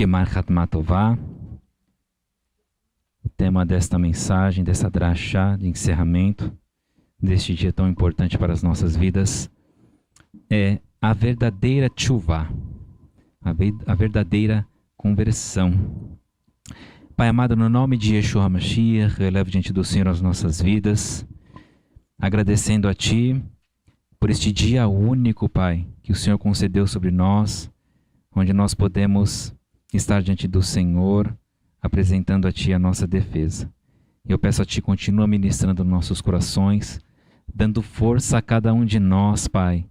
Gemar Hatma Tová. O tema desta mensagem, dessa drachá de encerramento, deste dia tão importante para as nossas vidas, é a verdadeira tchuvá, a verdadeira conversão. Pai amado, no nome de Yeshua HaMashiach, eu levo diante do Senhor as nossas vidas, agradecendo a Ti por este dia único, Pai, que o Senhor concedeu sobre nós, onde nós podemos estar diante do Senhor, apresentando a Ti a nossa defesa. Eu peço a Ti, continua ministrando nossos corações, dando força a cada um de nós, Pai,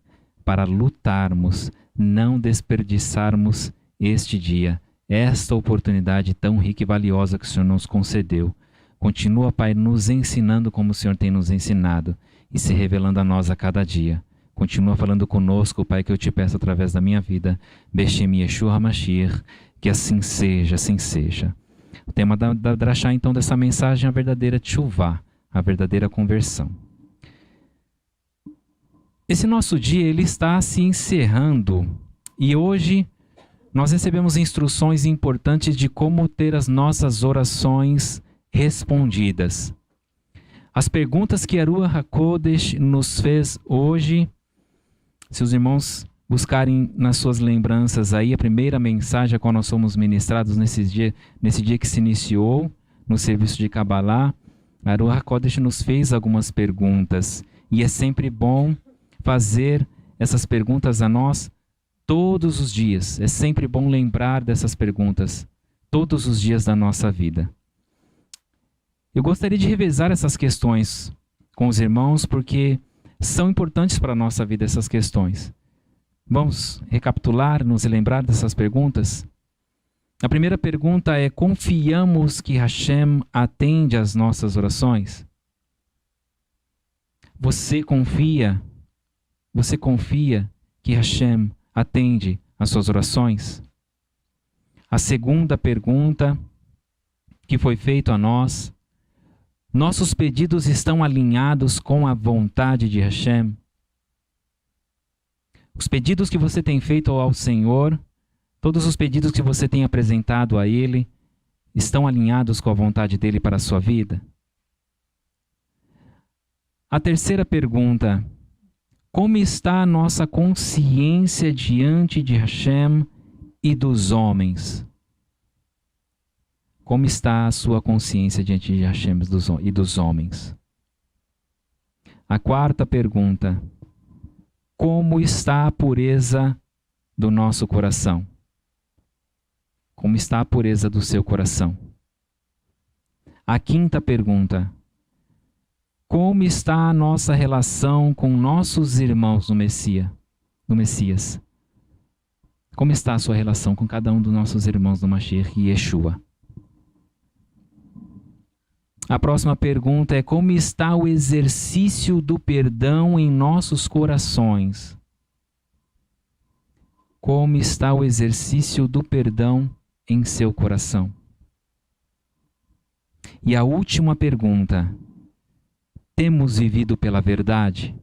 para lutarmos, não desperdiçarmos este dia, esta oportunidade tão rica e valiosa que o Senhor nos concedeu. Continua, Pai, nos ensinando como o Senhor tem nos ensinado e se revelando a nós a cada dia. Continua falando conosco, Pai, que eu Te peço através da minha vida. Beshem Yeshua HaMashiach, que assim seja, assim seja. O tema da drachá, então, dessa mensagem é a verdadeira tchuvá, a verdadeira conversão. Esse nosso dia, ele está se encerrando e hoje nós recebemos instruções importantes de como ter as nossas orações respondidas. As perguntas que a Ruach HaKodesh nos fez hoje, se os irmãos buscarem nas suas lembranças aí a primeira mensagem a qual nós somos ministrados nesse dia que se iniciou no serviço de Kabbalah, a Ruach HaKodesh nos fez algumas perguntas e é sempre bom fazer essas perguntas a nós todos os dias. É sempre bom lembrar dessas perguntas todos os dias da nossa vida. Eu gostaria de revezar essas questões com os irmãos porque são importantes para a nossa vida essas questões. Vamos recapitular, nos lembrar dessas perguntas? A primeira pergunta é: confiamos que Hashem atende às nossas orações? Você confia que Hashem atende às suas orações? A segunda pergunta que foi feita a nós: nossos pedidos estão alinhados com a vontade de Hashem? Os pedidos que você tem feito ao Senhor, todos os pedidos que você tem apresentado a Ele, estão alinhados com a vontade dEle para a sua vida? A terceira pergunta: como está a nossa consciência diante de Hashem e dos homens? Como está a sua consciência diante de Hashem e dos homens? A quarta pergunta: como está a pureza do nosso coração? Como está a pureza do seu coração? A quinta pergunta: como está a nossa relação com nossos irmãos no Messias? Como está a sua relação com cada um dos nossos irmãos no Mashiach e Yeshua? A próxima pergunta é: como está o exercício do perdão em nossos corações? Como está o exercício do perdão em seu coração? E a última pergunta: temos vivido pela verdade?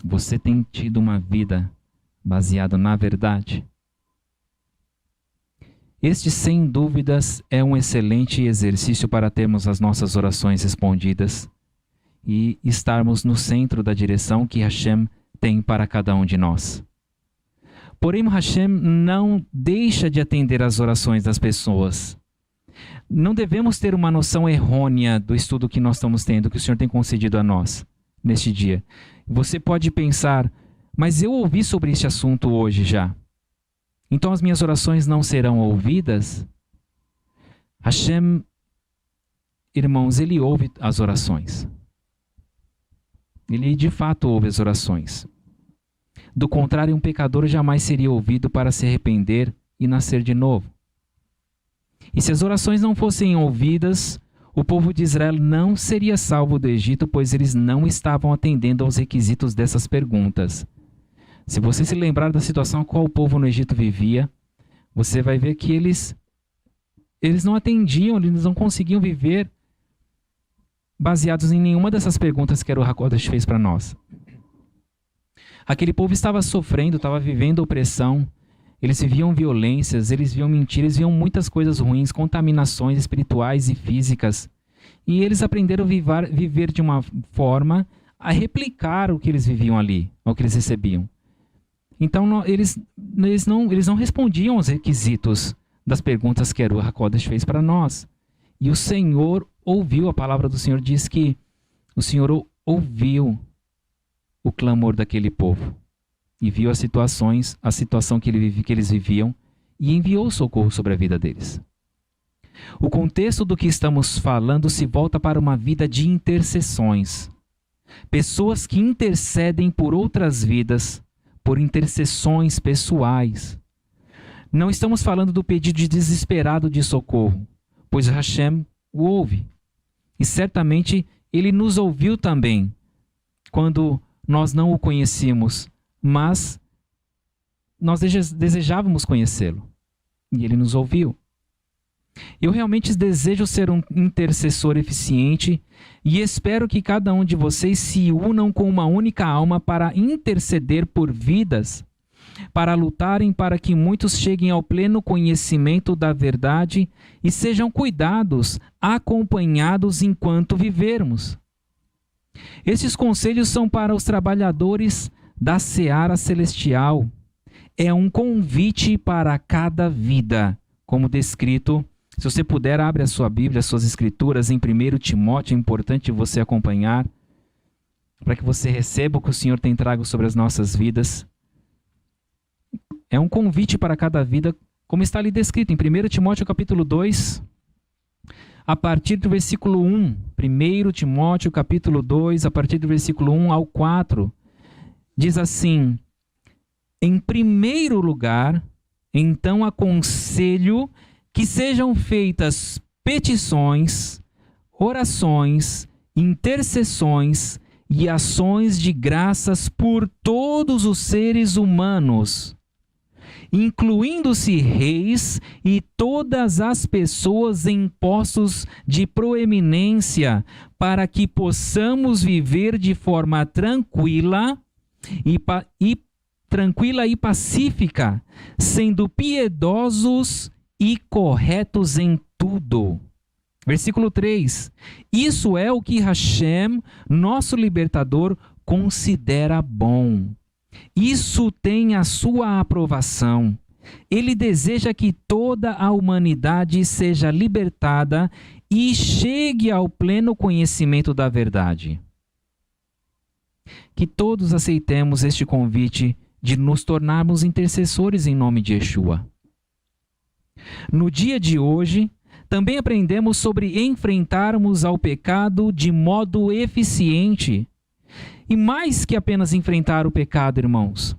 Você tem tido uma vida baseada na verdade? Este, sem dúvidas, é um excelente exercício para termos as nossas orações respondidas e estarmos no centro da direção que Hashem tem para cada um de nós. Porém, Hashem não deixa de atender às orações das pessoas. Não devemos ter uma noção errônea do estudo que nós estamos tendo, que o Senhor tem concedido a nós neste dia. Você pode pensar: mas eu ouvi sobre este assunto hoje já. Então as minhas orações não serão ouvidas? Hashem, irmãos, Ele ouve as orações. Ele de fato ouve as orações. Do contrário, um pecador jamais seria ouvido para se arrepender e nascer de novo. E se as orações não fossem ouvidas, o povo de Israel não seria salvo do Egito, pois eles não estavam atendendo aos requisitos dessas perguntas. Se você se lembrar da situação a qual o povo no Egito vivia, você vai ver que eles não atendiam, eles não conseguiam viver baseados em nenhuma dessas perguntas que a Ruach HaKodesh fez para nós. Aquele povo estava sofrendo, estava vivendo opressão, Eles viviam violências, eles viam mentiras, eles viam muitas coisas ruins, contaminações espirituais e físicas. E eles aprenderam a viver de uma forma a replicar o que eles viviam ali, o que eles recebiam. Então eles não respondiam aos requisitos das perguntas que a Ruach HaKodesh fez para nós. E o Senhor ouviu, a palavra do Senhor diz que o Senhor ouviu o clamor daquele povo e viu a situação que eles viviam e enviou socorro sobre a vida deles. O contexto do que estamos falando se volta para uma vida de intercessões. Pessoas que intercedem por outras vidas, por intercessões pessoais. Não estamos falando do pedido desesperado de socorro, pois Hashem o ouve. E certamente ele nos ouviu também, quando nós não o conhecíamos, mas nós desejávamos conhecê-lo. E ele nos ouviu. Eu realmente desejo ser um intercessor eficiente e espero que cada um de vocês se unam com uma única alma para interceder por vidas, para lutarem para que muitos cheguem ao pleno conhecimento da verdade e sejam cuidados, acompanhados enquanto vivermos. Esses conselhos são para os trabalhadores da seara celestial. É um convite para cada vida, como descrito. Se você puder, abre a sua Bíblia, as suas escrituras em 1 Timóteo, é importante você acompanhar, para que você receba o que o Senhor tem trago sobre as nossas vidas. É um convite para cada vida, como está ali descrito em 1 Timóteo capítulo 2, a partir do versículo 1. 1 Timóteo capítulo 2, a partir do versículo 1 ao 4, diz assim: em primeiro lugar, então aconselho que sejam feitas petições, orações, intercessões e ações de graças por todos os seres humanos, incluindo-se reis e todas as pessoas em postos de proeminência, para que possamos viver de forma tranquila e pacífica, sendo piedosos e corretos em tudo. Versículo 3. Isso é o que Hashem, nosso libertador, considera bom. Isso tem a sua aprovação. Ele deseja que toda a humanidade seja libertada e chegue ao pleno conhecimento da verdade. Que todos aceitemos este convite de nos tornarmos intercessores em nome de Yeshua. No dia de hoje, também aprendemos sobre enfrentarmos ao pecado de modo eficiente. E mais que apenas enfrentar o pecado, irmãos,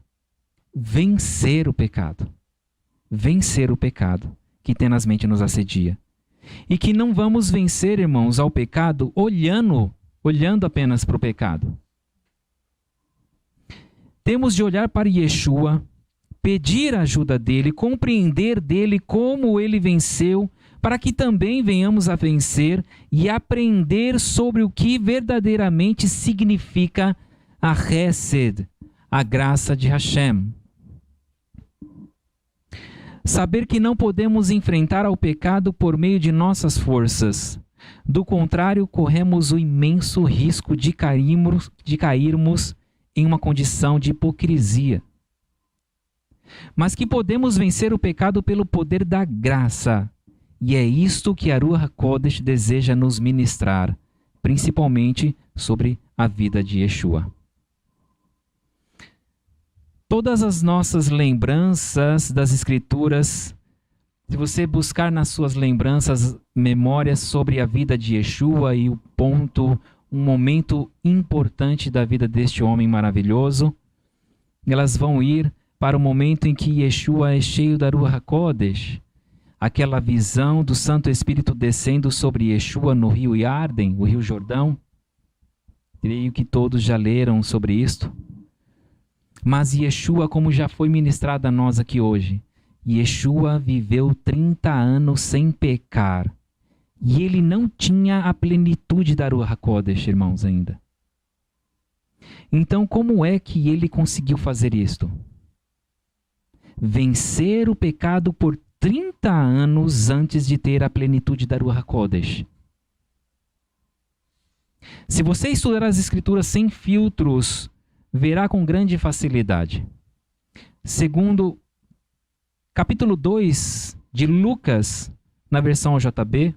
vencer o pecado. Vencer o pecado que tenazmente nos assedia. E que não vamos vencer, irmãos, ao pecado olhando apenas para o pecado. Temos de olhar para Yeshua, pedir a ajuda dele, compreender dele como ele venceu, para que também venhamos a vencer e aprender sobre o que verdadeiramente significa a Hesed, a graça de Hashem. Saber que não podemos enfrentar ao pecado por meio de nossas forças. Do contrário, corremos o imenso risco de cairmos em uma condição de hipocrisia. Mas que podemos vencer o pecado pelo poder da graça. E é isto que a Ruach HaKodesh deseja nos ministrar, principalmente sobre a vida de Yeshua. Todas as nossas lembranças das Escrituras, se você buscar nas suas lembranças memórias sobre a vida de Yeshua e um momento importante da vida deste homem maravilhoso, elas vão ir para o momento em que Yeshua é cheio da Ruach HaKodesh, aquela visão do Santo Espírito descendo sobre Yeshua no rio Yarden, o rio Jordão. Creio que todos já leram sobre isto. Mas Yeshua, como já foi ministrado a nós aqui hoje, Yeshua viveu 30 anos sem pecar. E ele não tinha a plenitude da Ruach HaKodesh, irmãos, ainda. Então, como é que ele conseguiu fazer isto? vencer o pecado por 30 anos antes de ter a plenitude da Ruach HaKodesh. Se você estudar as Escrituras sem filtros, verá com grande facilidade. Segundo capítulo 2 de Lucas, na versão JB,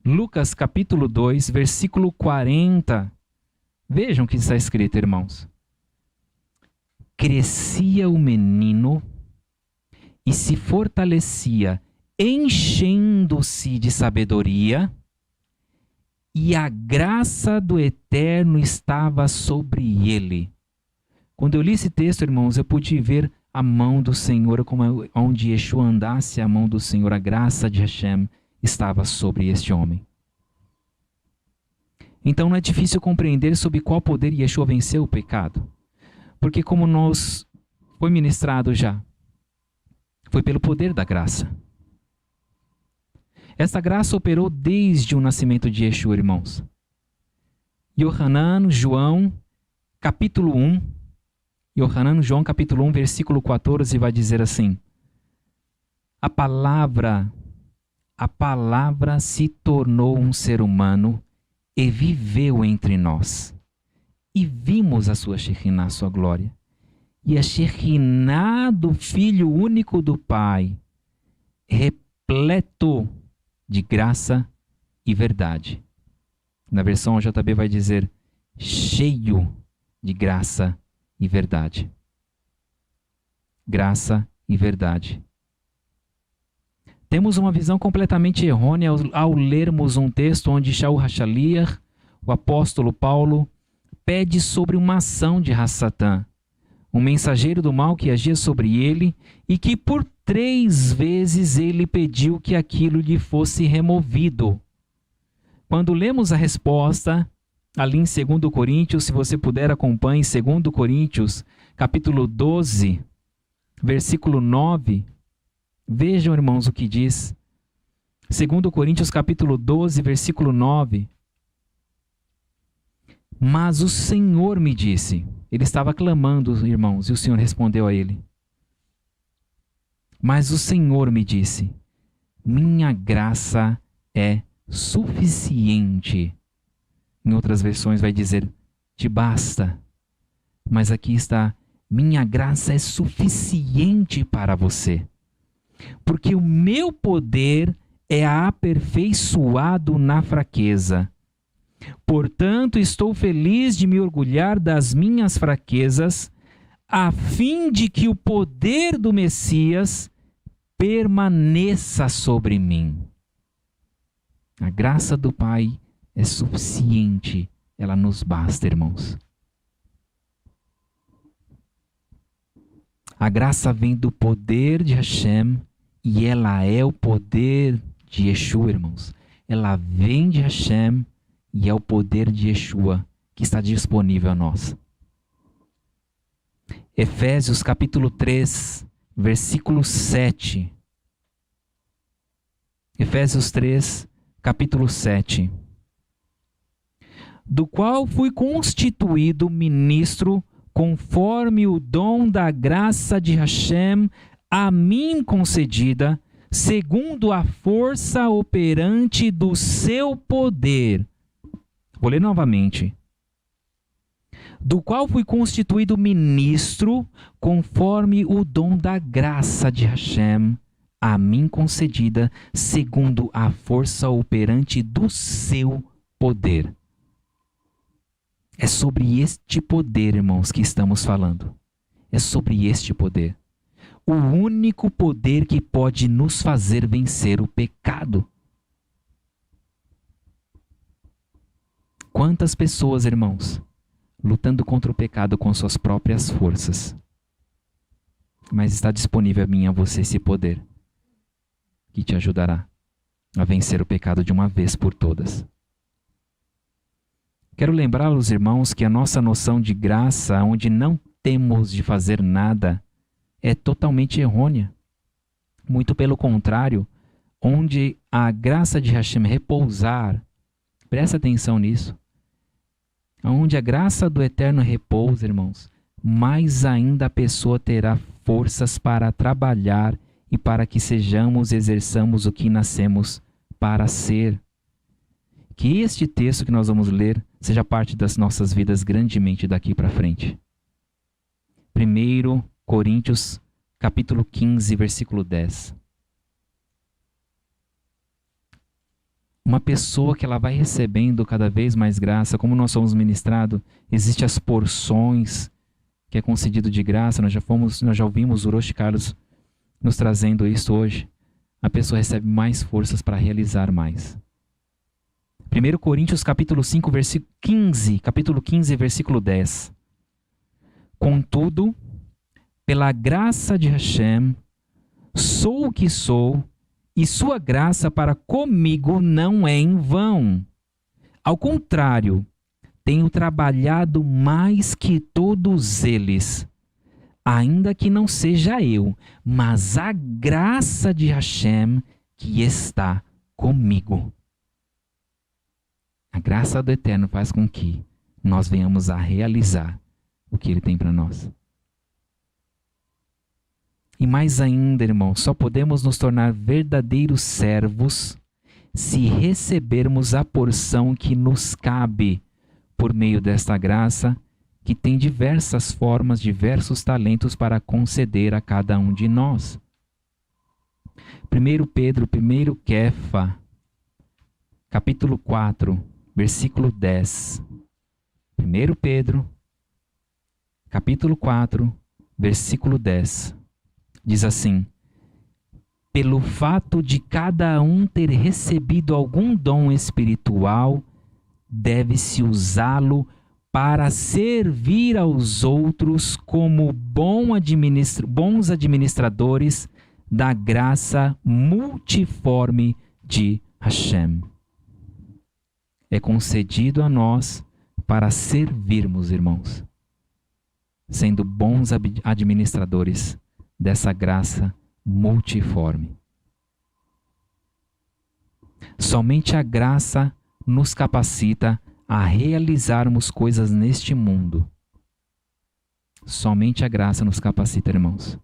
Lucas capítulo 2, versículo 40. Vejam o que está escrito, irmãos. Crescia o menino e se fortalecia, enchendo-se de sabedoria, e a graça do Eterno estava sobre ele. Quando eu li esse texto, irmãos, eu pude ver a mão do Senhor, como onde Yeshua andasse, a mão do Senhor, a graça de Hashem estava sobre este homem. Então não é difícil compreender sob qual poder Yeshua venceu o pecado. Porque como nos foi ministrado já, foi pelo poder da graça. Essa graça operou desde o nascimento de Yeshua, irmãos. Yohanan, João, capítulo 1. Yohanan, João, capítulo 1, versículo 14, vai dizer assim: A palavra se tornou um ser humano e viveu entre nós. E vimos a sua Shekinah, a sua glória. E a Shekinah do Filho único do Pai, repleto de graça e verdade. Na versão JB vai dizer, cheio de graça e verdade. Graça e verdade. Temos uma visão completamente errônea ao lermos um texto onde Shaul HaShaliach, o apóstolo Paulo, pede sobre uma ação de Hassatã, um mensageiro do mal que agia sobre ele e que por 3 vezes ele pediu que aquilo lhe fosse removido. Quando lemos a resposta, ali em 2 Coríntios, se você puder acompanhe 2 Coríntios, capítulo 12, versículo 9, vejam, irmãos, o que diz. 2 Coríntios, capítulo 12, versículo 9. Mas o Senhor me disse, ele estava clamando, irmãos, e o Senhor respondeu a ele. Mas o Senhor me disse, minha graça é suficiente. Em outras versões vai dizer, te basta. Mas aqui está, minha graça é suficiente para você. Porque o meu poder é aperfeiçoado na fraqueza. Portanto, estou feliz de me orgulhar das minhas fraquezas, a fim de que o poder do Messias permaneça sobre mim. A graça do Pai é suficiente, ela nos basta, irmãos. A graça vem do poder de Hashem e ela é o poder de Yeshua, irmãos. Ela vem de Hashem e é o poder de Yeshua que está disponível a nós. Efésios capítulo 3, versículo 7. Efésios 3, capítulo 7. Do qual fui constituído ministro conforme o dom da graça de Hashem a mim concedida, segundo a força operante do seu poder. Vou ler novamente. Do qual fui constituído ministro conforme o dom da graça de Hashem a mim concedida, segundo a força operante do seu poder. É sobre este poder, irmãos, que estamos falando. É sobre este poder. O único poder que pode nos fazer vencer o pecado. Quantas pessoas, irmãos, lutando contra o pecado com suas próprias forças. Mas está disponível a mim e a você esse poder que te ajudará a vencer o pecado de uma vez por todas. Quero lembrá-los, irmãos, que a nossa noção de graça, onde não temos de fazer nada, é totalmente errônea. Muito pelo contrário, onde a graça de Hashem repousar, presta atenção nisso, onde a graça do Eterno repousa, irmãos, mais ainda a pessoa terá forças para trabalhar e para que sejamos e exerçamos o que nascemos para ser. Que este texto que nós vamos ler seja parte das nossas vidas grandemente daqui para frente. 1 Coríntios, capítulo 15, versículo 10. Uma pessoa que ela vai recebendo cada vez mais graça, como nós somos ministrados, existem as porções que é concedido de graça. Nós já ouvimos o Rosh Carlos nos trazendo isso hoje. A pessoa recebe mais forças para realizar mais. 1 Coríntios capítulo 5, versículo 15, capítulo 15, versículo 10. Contudo, pela graça de Hashem, sou o que sou, e sua graça para comigo não é em vão. Ao contrário, tenho trabalhado mais que todos eles, ainda que não seja eu, mas a graça de Hashem que está comigo. A graça do Eterno faz com que nós venhamos a realizar o que Ele tem para nós. E mais ainda, irmão, só podemos nos tornar verdadeiros servos se recebermos a porção que nos cabe por meio desta graça, que tem diversas formas, diversos talentos para conceder a cada um de nós. 1 Pedro, 1 Kefa, capítulo 4, versículo 10. 1 Pedro, capítulo 4, versículo 10. Diz assim: pelo fato de cada um ter recebido algum dom espiritual, deve-se usá-lo para servir aos outros como bons administradores da graça multiforme de Hashem. É concedido a nós para servirmos, irmãos, sendo bons administradores dessa graça multiforme. Somente a graça nos capacita a realizarmos coisas neste mundo. Somente a graça nos capacita, irmãos.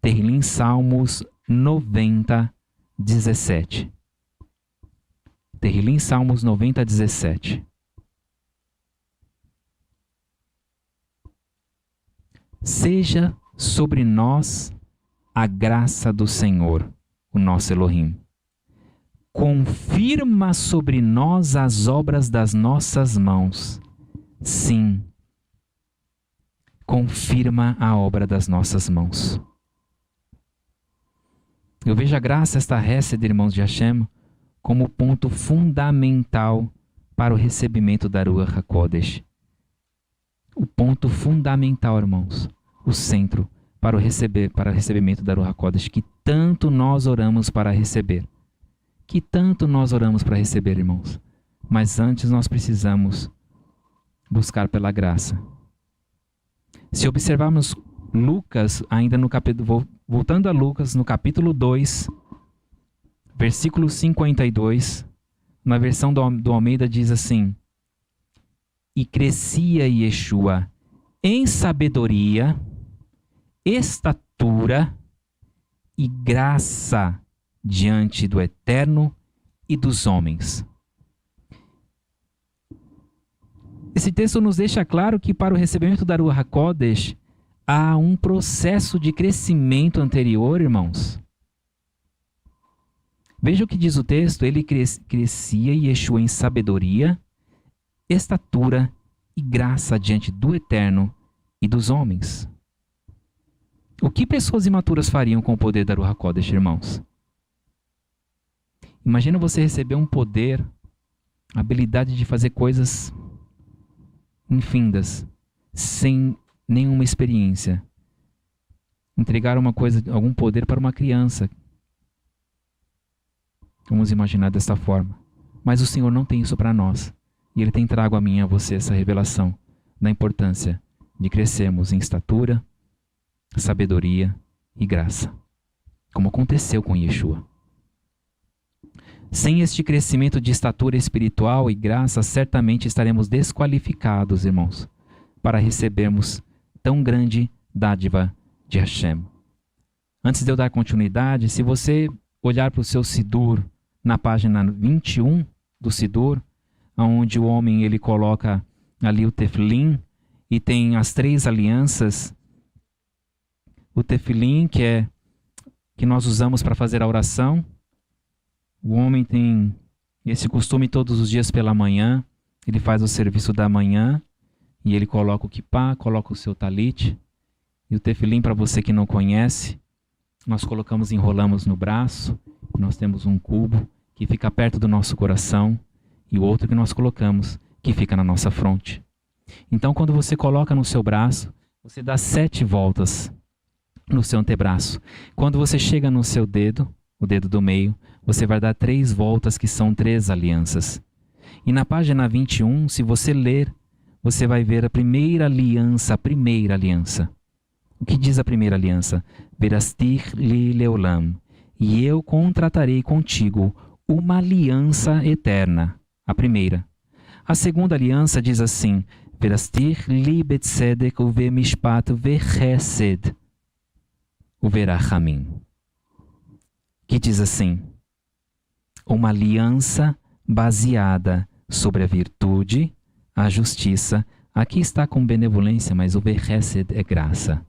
Terrilim Salmos 90, 17. Terrilim Salmos 90, 17. Seja sobre nós a graça do Senhor, o nosso Elohim. Confirma sobre nós as obras das nossas mãos. Sim, confirma a obra das nossas mãos. Eu vejo a graça, esta Hesed, irmãos de Hashem, como ponto fundamental para o recebimento da Ruach HaKodesh. O ponto fundamental, irmãos, o centro para o recebimento da Ruach HaKodesh, que tanto nós oramos para receber. Que tanto nós oramos para receber, irmãos. Mas antes nós precisamos buscar pela graça. Se observarmos Lucas, ainda no capítulo, voltando a Lucas, no capítulo 2, versículo 52, na versão do Almeida diz assim: e crescia Yeshua em sabedoria, estatura e graça diante do Eterno e dos homens. Esse texto nos deixa claro que para o recebimento da Ruach HaKodesh há um processo de crescimento anterior, irmãos. Veja o que diz o texto: ele crescia Yeshua em sabedoria, estatura e graça diante do Eterno e dos homens. O que pessoas imaturas fariam com o poder da Ruach HaKodesh, irmãos? Imagina você receber um poder, a habilidade de fazer coisas infindas, sem nenhuma experiência. Entregar algum poder para uma criança. Vamos imaginar desta forma. Mas o Senhor não tem isso para nós. E Ele tem trago a mim e a você essa revelação da importância de crescermos em estatura, sabedoria e graça, como aconteceu com Yeshua. Sem este crescimento de estatura espiritual e graça, certamente estaremos desqualificados, irmãos, para recebermos tão grande dádiva de Hashem. Antes de eu dar continuidade, se você olhar para o seu Sidur, na página 21 do Sidur, onde o homem ele coloca ali o Tefilin, e tem as 3 alianças, o Tefilin, que nós usamos para fazer a oração. O homem tem esse costume todos os dias pela manhã, ele faz o serviço da manhã, e ele coloca o kippá, coloca o seu talit. E o Tefilin, para você que não conhece, nós colocamos, enrolamos no braço, nós temos um cubo que fica perto do nosso coração, e o outro que nós colocamos, que fica na nossa fronte. Então, quando você coloca no seu braço, você dá 7 voltas no seu antebraço. Quando você chega no seu dedo, o dedo do meio, você vai dar 3 voltas, que são 3 alianças. E na página 21, se você ler, você vai ver a primeira aliança, O que diz a primeira aliança? Verastir li leolam. E eu contratarei contigo uma aliança eterna. A primeira. A segunda aliança diz assim: Verastir li betzedek uve mishpat ve chesed uve rachamim. Que diz assim: uma aliança baseada sobre a virtude, a justiça. Aqui está com benevolência, mas o ve chesed é graça.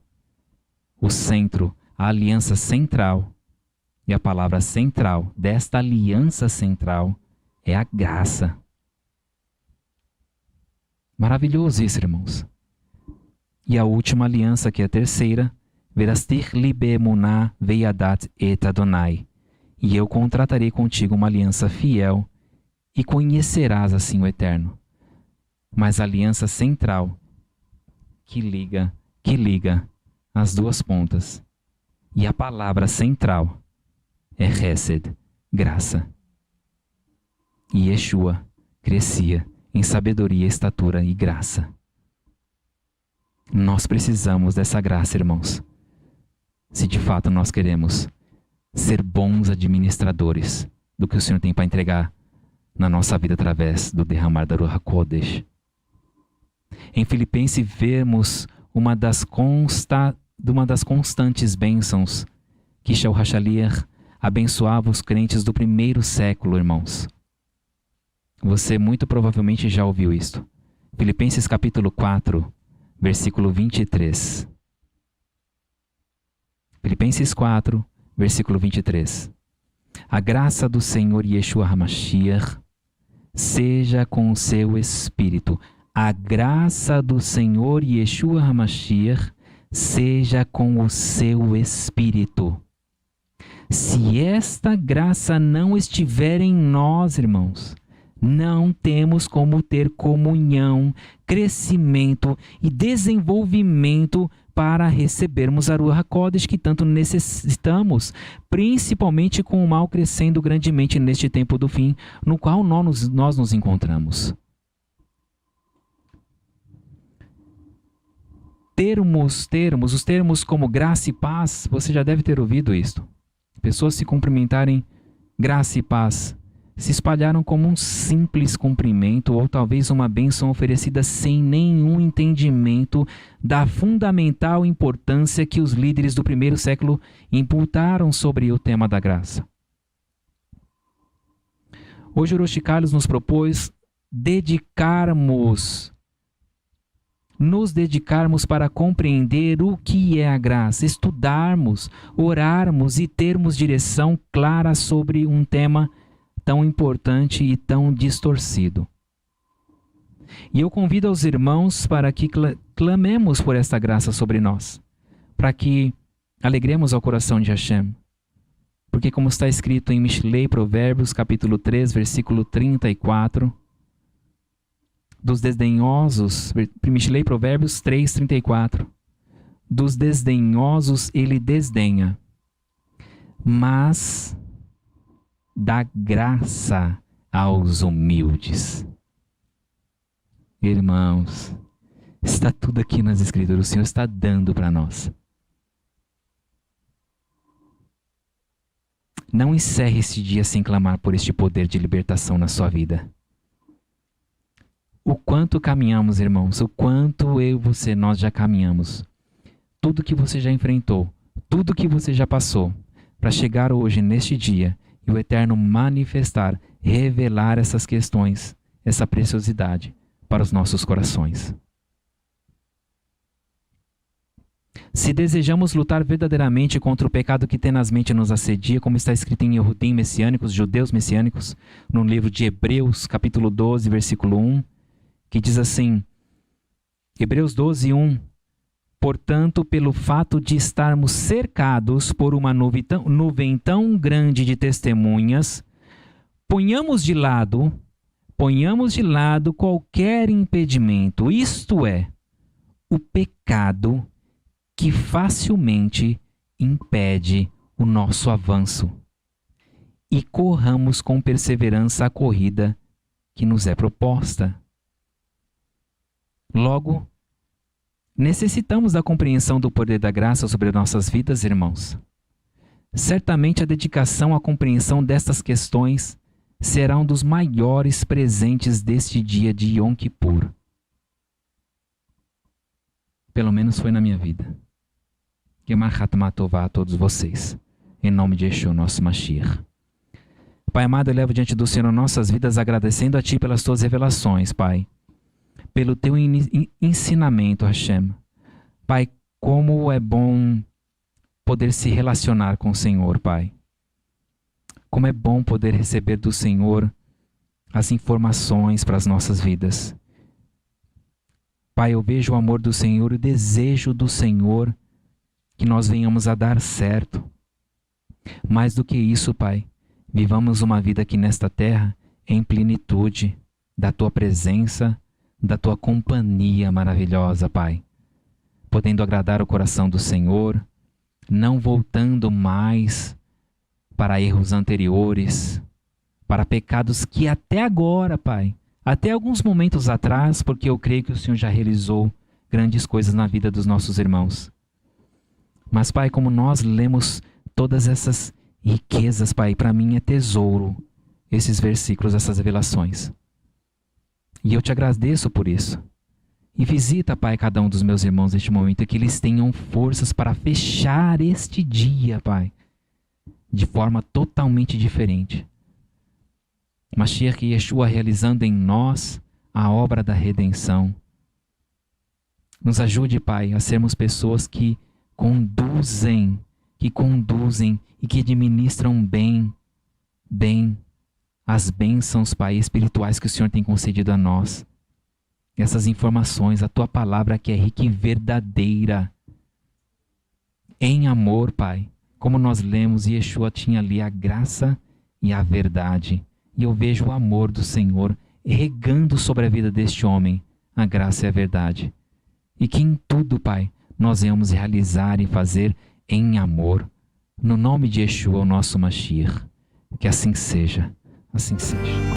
O centro, a aliança central, e a palavra central desta aliança central é a graça. Maravilhoso isso, irmãos. E a última aliança, que é a terceira, Verastir libe emuná veiadat et Adonai. E eu contratarei contigo uma aliança fiel, e conhecerás assim o Eterno. Mas a aliança central, que liga as 2 pontas. E a palavra central é Hesed, graça. E Yeshua crescia em sabedoria, estatura e graça. Nós precisamos dessa graça, irmãos. Se de fato nós queremos ser bons administradores do que o Senhor tem para entregar na nossa vida através do derramar da Ruach HaKodesh. Em Filipenses vemos uma das constantes bênçãos que Shaul HaShaliach abençoava os crentes do primeiro século, irmãos. Você muito provavelmente já ouviu isto. Filipenses capítulo 4, versículo 23. Filipenses 4, versículo 23. A graça do Senhor Yeshua HaMashiach seja com o seu espírito. A graça do Senhor Yeshua HaMashiach seja com o seu espírito. Se esta graça não estiver em nós, irmãos, não temos como ter comunhão, crescimento e desenvolvimento para recebermos a Ruach HaKodesh que tanto necessitamos, principalmente com o mal crescendo grandemente neste tempo do fim, no qual nós nos encontramos. Os termos como graça e paz, você já deve ter ouvido isto. Pessoas se cumprimentarem graça e paz, se espalharam como um simples cumprimento ou talvez uma bênção oferecida sem nenhum entendimento da fundamental importância que os líderes do primeiro século imputaram sobre o tema da graça. Hoje o Rosh Carlos nos propôs nos dedicarmos para compreender o que é a graça, estudarmos, orarmos e termos direção clara sobre um tema tão importante e tão distorcido. E eu convido aos irmãos para que clamemos por esta graça sobre nós, para que alegremos ao coração de Hashem. Porque como está escrito em Mishlei Provérbios, capítulo 3, versículo 34, dos desdenhosos, Mishlei Provérbios 3, 34, dos desdenhosos ele desdenha, mas dá graça aos humildes. Irmãos, está tudo aqui nas Escrituras, o Senhor está dando para nós. Não encerre este dia sem clamar por este poder de libertação na sua vida. o quanto caminhamos, irmãos, o quanto eu e você, nós já caminhamos. Tudo que você já enfrentou, tudo que você já passou, para chegar hoje, neste dia, e o Eterno manifestar, revelar essas questões, essa preciosidade para os nossos corações. Se desejamos lutar verdadeiramente contra o pecado que tenazmente nos assedia, como está escrito em Yehudim messiânicos, judeus messiânicos, no livro de Hebreus, capítulo 12, versículo 1, que diz assim, Hebreus 12, 1, portanto, pelo fato de estarmos cercados por uma nuvem tão grande de testemunhas, ponhamos de lado qualquer impedimento, isto é, o pecado que facilmente impede o nosso avanço, e corramos com perseverança a corrida que nos é proposta. Logo, necessitamos da compreensão do poder da graça sobre nossas vidas, irmãos. Certamente a dedicação à compreensão destas questões será um dos maiores presentes deste dia de Yom Kippur. Pelo menos foi na minha vida. Que Mahatma Tová a todos vocês. Em nome de Yeshua, nosso Mashiach. Pai amado, eu levo diante do Senhor nossas vidas, agradecendo a Ti pelas Tuas revelações, Pai. Pelo Teu ensinamento, Hashem. Pai, como é bom poder se relacionar com o Senhor, Pai. Como é bom poder receber do Senhor as informações para as nossas vidas. Pai, eu vejo o amor do Senhor e o desejo do Senhor que nós venhamos a dar certo. Mais do que isso, Pai, vivamos uma vida aqui nesta terra em plenitude da Tua presença, da Tua companhia maravilhosa, Pai. Podendo agradar o coração do Senhor, não voltando mais para erros anteriores, para pecados que até agora, Pai, até alguns momentos atrás, porque eu creio que o Senhor já realizou grandes coisas na vida dos nossos irmãos. Mas, Pai, como nós lemos todas essas riquezas, Pai, para mim é tesouro esses versículos, essas revelações. E eu te agradeço por isso. E visita, Pai, cada um dos meus irmãos neste momento, que eles tenham forças para fechar este dia, Pai, de forma totalmente diferente. Mashiach Yeshua realizando em nós a obra da redenção. Nos ajude, Pai, a sermos pessoas que conduzem e que administram bem as bênçãos, Pai, espirituais que o Senhor tem concedido a nós. Essas informações, a Tua palavra que é rica e verdadeira, em amor, Pai. Como nós lemos, Yeshua tinha ali a graça e a verdade. E eu vejo o amor do Senhor regando sobre a vida deste homem a graça e a verdade. E que em tudo, Pai, nós venhamos realizar e fazer em amor. No nome de Yeshua, o nosso Mashiach. Que assim seja. Assim seja.